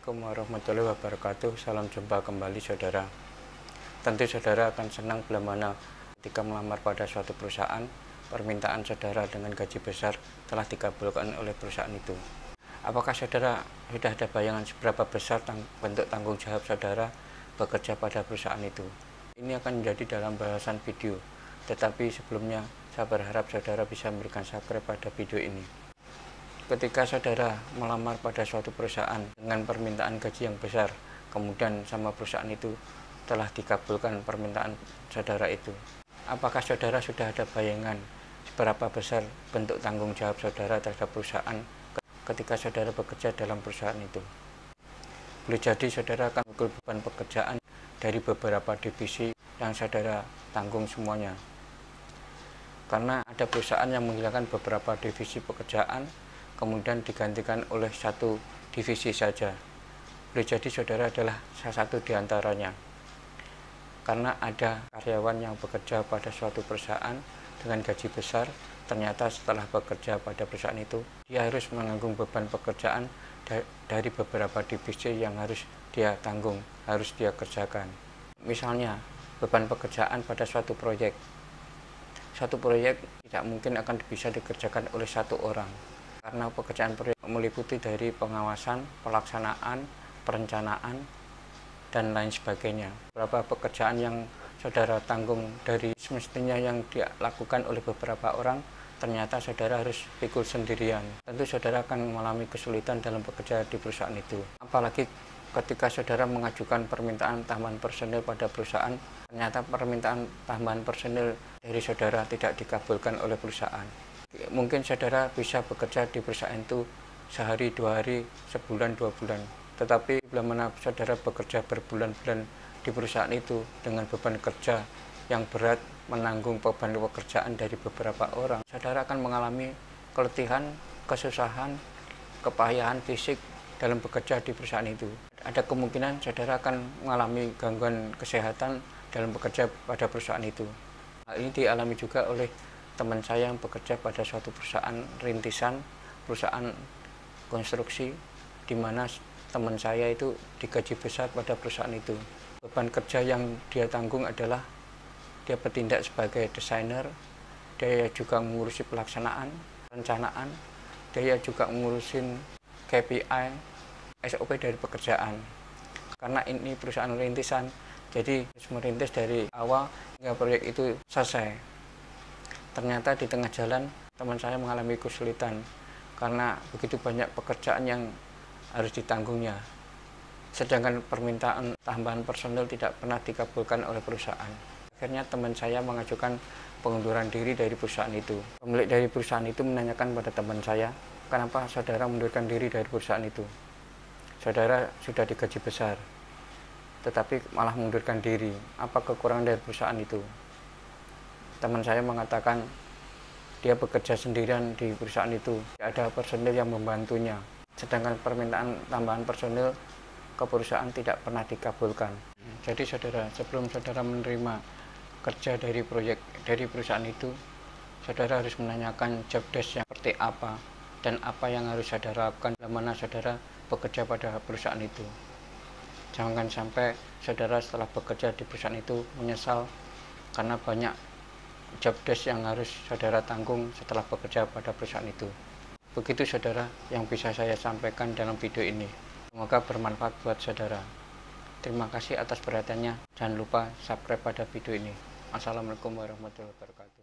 Assalamualaikum warahmatullahi wabarakatuh. Salam jumpa kembali saudara. Tentu saudara akan senang bila mana ketika melamar pada suatu perusahaan, permintaan saudara dengan gaji besar telah dikabulkan oleh perusahaan itu. Apakah saudara sudah ada bayangan seberapa besar bentuk tanggung jawab saudara bekerja pada perusahaan itu? Ini akan menjadi dalam bahasan video, tetapi sebelumnya saya berharap saudara bisa memberikan subscribe pada video ini. Ketika saudara melamar pada suatu perusahaan dengan permintaan gaji yang besar, kemudian sama perusahaan itu telah dikabulkan permintaan saudara itu, apakah saudara sudah ada bayangan seberapa besar bentuk tanggung jawab saudara terhadap perusahaan ketika saudara bekerja dalam perusahaan itu? Boleh jadi saudara akan memikul beban pekerjaan dari beberapa divisi yang saudara tanggung semuanya. Karena ada perusahaan yang menghilangkan beberapa divisi pekerjaan, kemudian digantikan oleh satu divisi saja. Boleh jadi saudara adalah salah satu di antaranya. Karena ada karyawan yang bekerja pada suatu perusahaan dengan gaji besar, ternyata setelah bekerja pada perusahaan itu, dia harus menanggung beban pekerjaan dari beberapa divisi yang harus dia tanggung, harus dia kerjakan. Misalnya, beban pekerjaan pada suatu proyek. Satu proyek tidak mungkin akan bisa dikerjakan oleh satu orang. Karena pekerjaan proyek meliputi dari pengawasan, pelaksanaan, perencanaan, dan lain sebagainya. Beberapa pekerjaan yang saudara tanggung dari semestinya yang dilakukan oleh beberapa orang, ternyata saudara harus pikul sendirian. Tentu saudara akan mengalami kesulitan dalam bekerja di perusahaan itu. Apalagi ketika saudara mengajukan permintaan tambahan personil pada perusahaan, ternyata permintaan tambahan personil dari saudara tidak dikabulkan oleh perusahaan. Mungkin saudara bisa bekerja di perusahaan itu sehari, 2 hari, sebulan, 2 bulan. Tetapi bila mana saudara bekerja berbulan-bulan di perusahaan itu dengan beban kerja yang berat, menanggung beban pekerjaan dari beberapa orang, saudara akan mengalami keletihan, kesusahan, kepayahan fisik dalam bekerja di perusahaan itu. Ada kemungkinan saudara akan mengalami gangguan kesehatan dalam bekerja pada perusahaan itu. Hal ini dialami juga oleh teman saya yang bekerja pada suatu perusahaan rintisan, perusahaan konstruksi, di mana teman saya itu digaji besar pada perusahaan itu. Beban kerja yang dia tanggung adalah dia bertindak sebagai desainer, dia juga mengurusi pelaksanaan, perencanaan, dia juga mengurusin KPI, SOP dari pekerjaan. Karena ini perusahaan rintisan, jadi harus merintis dari awal hingga proyek itu selesai. Ternyata di tengah jalan teman saya mengalami kesulitan karena begitu banyak pekerjaan yang harus ditanggungnya. Sedangkan permintaan tambahan personel tidak pernah dikabulkan oleh perusahaan. Akhirnya teman saya mengajukan pengunduran diri dari perusahaan itu. Pemilik dari perusahaan itu menanyakan pada teman saya, kenapa saudara mengundurkan diri dari perusahaan itu? Saudara sudah digaji besar, tetapi malah mengundurkan diri. Apa kekurangan dari perusahaan itu? Teman saya mengatakan dia bekerja sendirian di perusahaan itu, tidak ada personil yang membantunya, sedangkan permintaan tambahan personil ke perusahaan tidak pernah dikabulkan. Jadi saudara, sebelum saudara menerima kerja dari perusahaan itu, saudara harus menanyakan job desk yang seperti apa dan apa yang harus saudara lakukan bila mana saudara bekerja pada perusahaan itu. Jangan sampai saudara setelah bekerja di perusahaan itu menyesal karena banyak job desk yang harus saudara tanggung setelah bekerja pada perusahaan itu. Begitu saudara yang bisa saya sampaikan dalam video ini. Semoga bermanfaat buat saudara. Terima kasih atas perhatiannya. Jangan lupa subscribe pada video ini. Assalamualaikum warahmatullahi wabarakatuh.